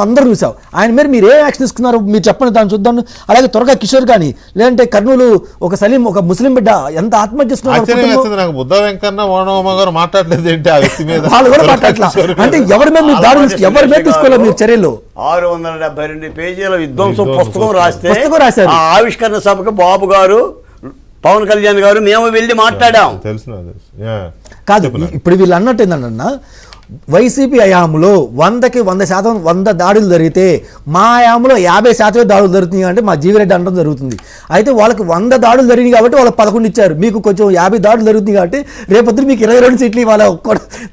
అందరూ చూసాం. ఆయన మీద మీరు ఏం యాక్షన్ తీసుకున్నారు మీరు చెప్పండి, దాన్ని చూద్దాం. అలాగే త్వరగా కిషోర్ కానీ, లేదంటే కర్నూలు ఒక సలీం, ఒక ముస్లిం బిడ్డ ఎంత ఆత్మహత్య చేసుకున్నారు. నాకు బుద్ధ వెంకన్న ఓనమ్మ గారు మాట్లాడలేదు ఏంటి ఆ వ్యక్తి మీద? వాళ్ళు కూడా మాట్లాడలా. అంటే ఎవరి మీద మీరు దాడులు ఎవరి మీద తీసుకోలేదు మీరు చర్యలు? 672 పేజీల విధ్వంసం పుస్తకం రాశారు. ఆ ఆవిష్కరణ సభకు బాబు గారు, పవన్ కళ్యాణ్ గారు మేము వెళ్ళి మాట్లాడాం. తెలుసు కాదు, ఇప్పుడు వీళ్ళు అన్నట్టు ఏంటన్నా, వైసీపీ హయాంలో 100% 100 దాడులు జరిగితే మా హయాంలో 50% దాడులు జరుగుతున్నాయి అంటే మా జీవిరెడ్డి అనడం జరుగుతుంది. అయితే వాళ్ళకి 100 దాడులు జరిగినాయి కాబట్టి వాళ్ళకి 11 ఇచ్చారు, మీకు కొంచెం 50 దాడులు జరుగుతుంది కాబట్టి రేపొద్దు మీకు 22 సీట్లు ఇవ్వాలి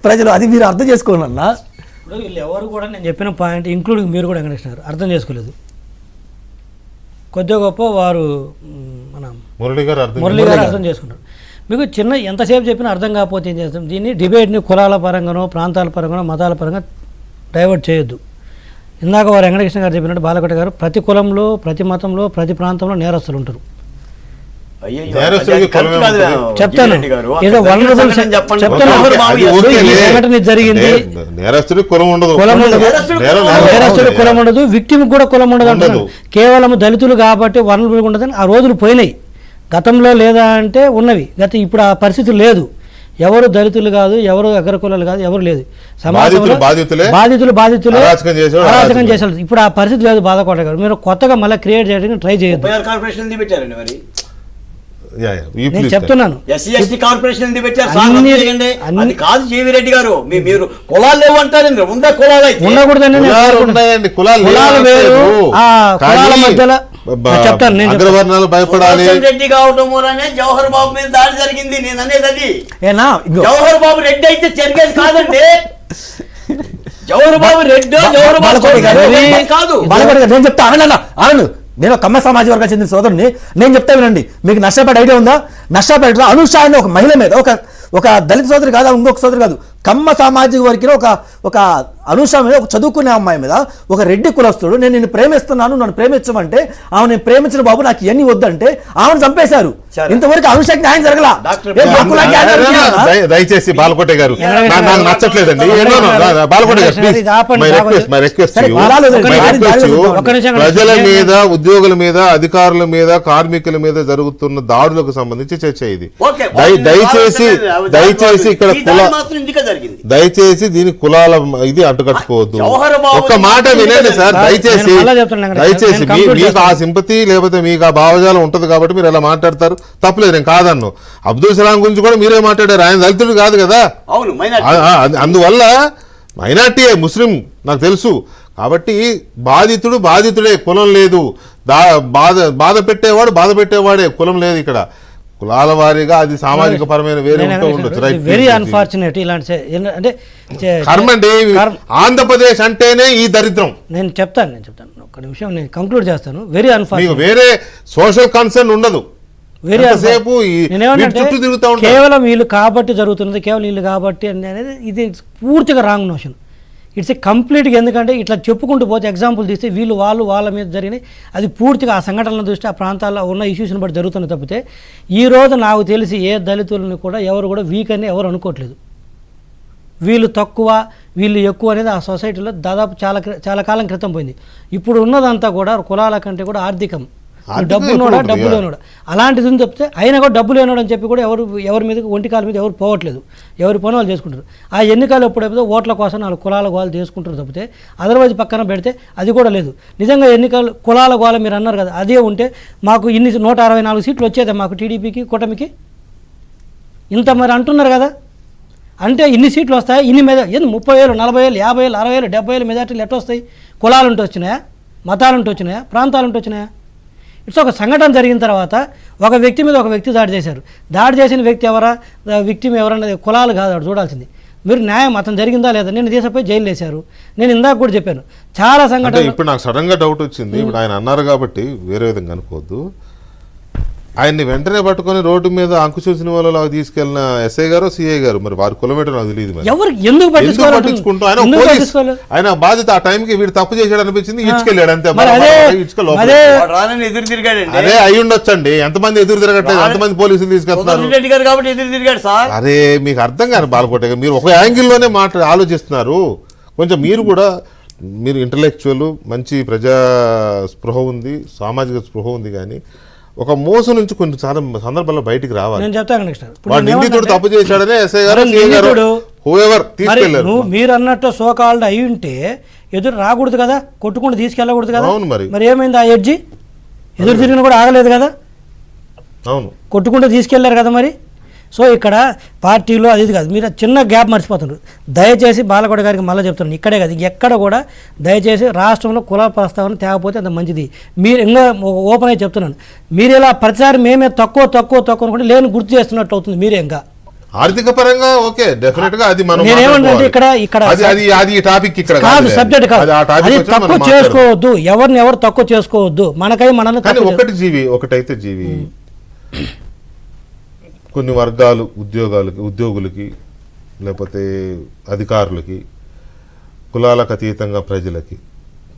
ప్రజలు. అది మీరు అర్థం చేసుకోండి అన్న. ఇప్పుడు వీళ్ళు ఎవరు కూడా నేను చెప్పిన పాయింట్ ఇంక్లూడింగ్ మీరు కూడా వెంకటేశ్వర అర్థం చేసుకోలేదు. కొద్దిగా గొప్ప వారు మన మురళి గారు అర్థం చేసుకుంటారు. మీకు చిన్న ఎంతసేపు చెప్పినా అర్థం కాకపోతే ఏం చేస్తాం, దీన్ని డిబేట్ని కులాల పరంగానో ప్రాంతాల పరంగానో మతాల పరంగా డైవర్ట్ చేయొద్దు. ఇందాక వారు వెంకటకృష్ణ గారు చెప్పినట్టు బాలకోట గారు, ప్రతి కులంలో ప్రతి మతంలో ప్రతి ప్రాంతంలో నేరస్తులు ఉంటారు. చెప్తాను, ఏదో వల్నరబుల్ సంఘటన జరిగింది, నేరస్తుడి కులం ఉండదు, విక్టిమ్ కూడా కులం ఉండదు అంటారు. కేవలం దళితులు కాబట్టి వల్నరబుల్గా ఉండదని ఆ రోజులు పోయినాయి. గతంలో లేదా అంటే ఉన్నవి, ఇప్పుడు ఆ పరిస్థితి లేదు. ఎవరు దళితులు కాదు, ఎవరు అగ్రకులాలు కాదు, ఎవరు లేదు. సమాజంలో బాధితులు అరాచకం చేశారు. ఇప్పుడు ఆ పరిస్థితి లేదు. బాధకోట గారు మీరు కొత్తగా మళ్ళీ క్రియేట్ చేయడానికి ట్రై చేయొద్దు. నేను చెప్తున్నాను, కాదు జీవిరెడ్డి గారు, మీరు కులాలు లేవు అంటారు. ఉందా కులాలు? ఉండకూడదండి. కులాల వేరు, కులాల మధ్యలో చెప్తాను. నేను భయపడాలి. రెడ్డి కావటం వల్లనే జవహర్ బాబు మీద దాడి జరిగింది. నేను అనేది అది. జవహర్ బాబు రెడ్డి అయితే జరిగేది కాదండి. జవహర్ బాబు రెడ్డి కాదు. నేను చెప్తా ఆనంద్, నేను కమ్మ సామాజిక వర్గానికి చెందిన సోదరుని. నేను చెప్తా వినండి, మీకు నర్సాపేట ఐడియా ఉందా? నర్సాపేటలో అనూష అనే ఒక మహిళ మీద, ఒక దళిత సోదరి కాదు, ఇంకొక సోదరు కాదు, కమ్మ సామాజిక వర్గంలో ఒక అనూష మీద, ఒక చదువుకునే అమ్మాయి మీద ఒక రెడ్డి కులస్తుడు నేను నిన్ను ప్రేమిస్తున్నాను, నన్ను ప్రేమించమంటే ఆమె నేను ప్రేమించిన బాబు నాకు ఇవన్నీ వద్దంటే ఆమెను చంపేశారు. ఇంతవరకు అనూషకి న్యాయం జరగలా. దయచేసి బాలకోట గారు నాకు నచ్చట్లేదండి. ప్రజల మీద, ఉద్యోగుల మీద, అధికారుల మీద, కార్మికుల మీద జరుగుతున్న దాడులకు సంబంధించి చర్చ ఇది. దయచేసి ఇక్కడ దయచేసి దీని కులాల ఇది అడ్డుకట్టుకోవద్దు. ఒక్క మాట వినండి సార్, దయచేసి మీకు ఆ సింపతి లేకపోతే మీకు ఆ భావజాలం ఉంటది కాబట్టి మీరు అలా మాట్లాడతారు, తప్పలేదు, నేను కాదన్ను. అబ్దుల్ సలాం గురించి కూడా మీరే మాట్లాడారు, ఆయన దళితుడు కాదు కదా. అందువల్ల మైనార్టీయే, ముస్లిం నాకు తెలుసు. కాబట్టి బాధితుడే, కులం లేదు. బాధ పెట్టేవాడే, కులం లేదు. ఇక్కడ కులాల వారీగా అది సామాజిక పరమైన వేరే ఉండొచ్చు. వెరీ అన్ఫార్చునేట్ ఇలాంటి అంటే ఆంధ్రప్రదేశ్ అంటేనే ఈ దరిద్రం. నేను చెప్తాను ఒక నిమిషం, నేను కంక్లూడ్ చేస్తాను. Very unfortunate. వేరే సోషల్ కన్సర్న్ ఉండదు. కేవలం వీళ్ళు కాబట్టి జరుగుతున్నది, కేవలం వీళ్ళు కాబట్టి అనేది ఇది పూర్తిగా రాంగ్ నోషన్. ఇట్స్ కంప్లీట్గా. ఎందుకంటే ఇట్లా చెప్పుకుంటూ పోతే ఎగ్జాంపుల్ తీస్తే వీళ్ళు వాళ్ళ మీద జరిగినాయి, అది పూర్తిగా ఆ సంఘటనల దృష్టి ఆ ప్రాంతాల్లో ఉన్న ఇష్యూస్ని బట్టి జరుగుతున్న తప్పితే ఈరోజు నాకు తెలిసి ఏ దళితులని కూడా ఎవరు కూడా వీక్ అని ఎవరు అనుకోవట్లేదు. వీళ్ళు తక్కువ, వీళ్ళు ఎక్కువ అనేది ఆ సొసైటీలో దాదాపు చాలా కాలం క్రితం పోయింది. ఇప్పుడు ఉన్నదంతా కూడా కులాల కంటే కూడా ఆర్థికం. డబ్బు లేనోడా అలాంటిది అని చెప్తే అయినా కూడా డబ్బు లేనోడు అని చెప్పి కూడా ఎవరి మీద ఒంటికాల మీద ఎవరు పోవట్లేదు, ఎవరి పని వాళ్ళు చేసుకుంటారు. ఆ ఎన్నికలు ఎప్పుడైతే ఓట్ల కోసం 4 కులాల గోలు చేసుకుంటారు తప్పితే అదర్వైజ్ పక్కన పెడితే అది కూడా లేదు. నిజంగా ఎన్నికలు కులాల గోల మీరు అన్నారు కదా, అదే ఉంటే మాకు 164 సీట్లు వచ్చేదే మాకు టీడీపీకి, కూటమికి. ఇంత మరి అంటున్నారు కదా, అంటే ఇన్ని సీట్లు వస్తాయి, ఇన్ని మీద 30,000, 40,000, 50,000, 60,000, 70,000 మెజార్టీలు ఎట్లా వస్తాయి? కులాలుంటూ వచ్చినాయా, మతాలుంటూ వచ్చినాయా, ప్రాంతాలుంటూ వచ్చినాయా? ఇట్స్ ఒక సంఘటన జరిగిన తర్వాత ఒక వ్యక్తి మీద ఒక వ్యక్తి దాడి చేశారు. దాడి చేసిన వ్యక్తి విక్టిమ్ ఎవరన్నది కులాలు కాదు అక్కడ చూడాల్సింది. మీరు న్యాయం అతను జరిగిందా లేదా, నేను తీసుకుపోయి జైలు వేశారు. నేను ఇందాక కూడా చెప్పాను చాలా సంఘటన. ఇప్పుడు నాకు సడన్గా డౌట్ వచ్చింది. ఇప్పుడు ఆయన అన్నారు కాబట్టి వేరే విధంగా అనుకోవద్దు. ఆయన్ని వెంటనే పట్టుకొని రోడ్డు మీద అంకుశూసిన వాళ్ళ తీసుకెళ్లిన ఎస్ఐ గారు, సిఐ గారు, మరి వారి కులమేటో నాకు తెలియదు. ఎందుకు పట్టించుకుంటూ ఆయన బాధ్యత ఆ టైంకి వీడు తప్పు చేశాడు అనిపించింది, ఇచ్చుకెళ్ళాడు అంతే. అదే అయి ఉండొచ్చండి. ఎంతమంది ఎదురు తిరగట్లేదు, ఎంతమంది పోలీసులు తీసుకెళ్తున్నారు. అరే మీకు అర్థం కాదు బాలకోట, మీరు ఒక యాంగిల్లోనే ఆలోచిస్తున్నారు. కొంచెం మీరు కూడా మీరు ఇంటలెక్చువల్, మంచి ప్రజా స్పృహ ఉంది, సామాజిక స్పృహ ఉంది, కానీ ఒక మోసం నుంచి కొన్ని సందర్భాల్లో బయటికి రావాలి. నేను చెప్తాను కృష్ణ, వాడు నిందితుడు తప్పు చేశాడనే ఎస్ఐ గారు, సిఐ గారు, whoever తీసుకెళ్లారు. మీరు అన్నట్టు సోకాల్డ్ అయి ఉంటే ఎదురు రాకూడదు కదా, కొట్టుకుంటూ తీసుకెళ్ళకూడదు కదా. అవును, మరి ఏమైంది? ఆ ఎడ్జి ఎదురు తిరిగిన కూడా ఆగలేదు కదా, అవును, కొట్టుకుంటూ తీసుకెళ్లారు కదా. మరి సో ఇక్కడ పార్టీలో అది కాదు, మీరు చిన్న గ్యాప్ మర్చిపోతున్నారు. దయచేసి బాలకోట గారికి మళ్ళీ చెప్తున్నాను, ఇక్కడే కాదు ఎక్కడ కూడా దయచేసి రాష్ట్రంలో కుల ప్రస్తావన తేకపోతే అంత మంచిది. మీరు ఇంకా ఓపెన్ అయి చెప్తున్నాను, మీరు ఇలా ప్రతిసారి మేమే తక్కువ తక్కువ తక్కువ అనుకుంటే లేని గుర్తు చేస్తున్నట్టు అవుతుంది. మీరే ఇంకా ఆర్థిక పరంగా ఓకే, డెఫినెట్ గా అది మనం నేనేమంటే ఇక్కడ అది టాపిక్ ఇక్కడ కాదు, సబ్జెక్ట్ కాదు, అది తక్కువ చేసుకోవద్దు, ఎవరిని ఎవరు తక్కువ చేసుకోవద్దు, మనకై మనల్ని. కానీ ఒకటైతే జీవి కొన్ని వర్గాలు ఉద్యోగులకి లేకపోతే అధికారులకి, కులాలకు అతీతంగా ప్రజలకి,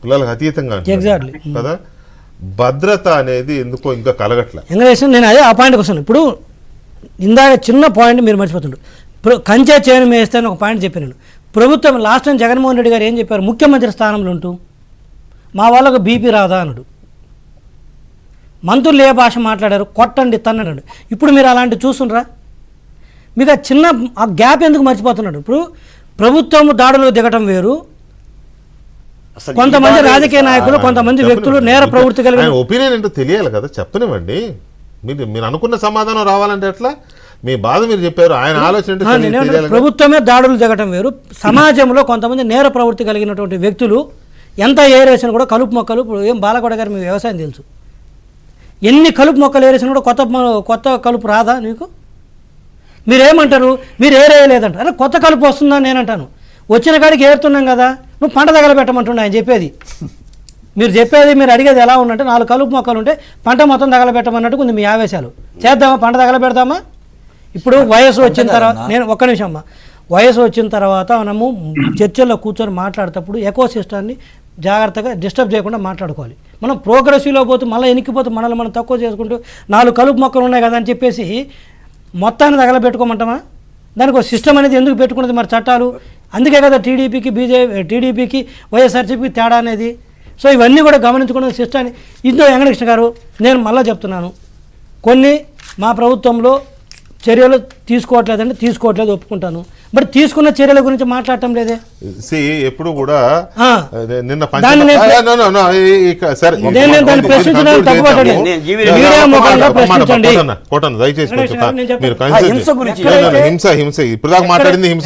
కులాలకు అతీతంగా కదా భద్రత అనేది ఎందుకో ఇంకా కలగట్లే. నేను అదే ఆ పాయింట్కి వస్తాను. ఇప్పుడు ఇందాక చిన్న పాయింట్ మీరు మర్చిపోతుండ్రు. ఇప్పుడు కంచె చేను మేస్తే అని ఒక పాయింట్ చెప్పాను. ప్రభుత్వం లాస్ట్ టైం జగన్మోహన్ రెడ్డి గారు ఏం చెప్పారు? ముఖ్యమంత్రి స్థానంలో ఉంటూ మా వాళ్ళకు బీపీ రాదా అన్నాడు. మంత్రులు ఏ భాష మాట్లాడారు? కొట్టండి, తన్నడు. ఇప్పుడు మీరు అలాంటి చూస్తుండ్రా? మీకు ఆ చిన్న ఆ గ్యాప్ ఎందుకు మర్చిపోతున్నాడు? ఇప్పుడు ప్రభుత్వం దాడులు దిగటం వేరు, కొంతమంది రాజకీయ నాయకులు, కొంతమంది వ్యక్తులు నేర ప్రవృత్తి కలిగిన ఒపీనియన్ ఏంటో తెలియాలి కదా, చెప్పనివ్వండి. మీరు అనుకున్న సమాధానం రావాలంటే ఎట్లా? మీ బాధ మీరు చెప్పారు, ఆయన ఆలోచన. ప్రభుత్వమే దాడులు దిగటం వేరు, సమాజంలో కొంతమంది నేర ప్రవృత్తి కలిగినటువంటి వ్యక్తులు ఎంత ఏరేసిన కూడా కలుపు మొక్కలు. ఇప్పుడు ఏం బాలకోట గారు మీ వ్యవసాయం తెలుసు, ఎన్ని కలుపు మొక్కలు ఏరేసినా కూడా కొత్త కలుపు రాదా మీకు? మీరేమంటారు? మీరు ఏరేయలేదంట. అరే కొత్త కలుపు వస్తుందా నేనంటాను. వచ్చిన కాడికి ఏరుతున్నాం కదా, నువ్వు పంట తగలబెట్టమంటుండే ఆయన చెప్పేది. మీరు చెప్పేది, మీరు అడిగేది ఎలా ఉందంటే 4 కలుపు మొక్కలు ఉంటే పంట మొత్తం తగలబెట్టమన్నట్టు ఉంది మీ ఆవేశాలు. చేద్దామా? పంట తగలబెడదామా? ఇప్పుడు వయసు వచ్చిన తర్వాత, నేను ఒక్క నిమిషం అమ్మా, వయసు వచ్చిన తర్వాత మనము చర్చల్లో కూర్చొని మాట్లాడేటప్పుడు ఎకో సిస్టాన్ని జాగ్రత్తగా డిస్టర్బ్ చేయకుండా మాట్లాడుకోవాలి. మనం ప్రోగ్రెసివ్లో పోతూ మళ్ళీ ఎనికిపోతూ మనల్ని మనం తక్కువ చేసుకుంటూ 4 కలుపు మొక్కలు ఉన్నాయి కదా అని చెప్పేసి మొత్తాన్ని తగలబెట్టుకోమంటామా? దానికి ఒక సిస్టమ్ అనేది ఎందుకు పెట్టుకున్నది? మరి చట్టాలు అందుకే కదా టీడీపీకి వైఎస్ఆర్సీపీకి తేడా అనేది. సో ఇవన్నీ కూడా గమనించుకున్న సిస్టాన్ని ఇందులో వెంకటకృష్ణ గారు, నేను మళ్ళీ చెప్తున్నాను, కొన్ని మా ప్రభుత్వంలో చర్యలు తీసుకోవట్లేదు ఒప్పుకుంటాను. బట్ తీసుకున్న చర్యల గురించి మాట్లాడటం లేదే. ఎప్పుడు కూడా నిన్న దయచేసి హింస ఇప్పుడు దాకా మాట్లాడింది హింస.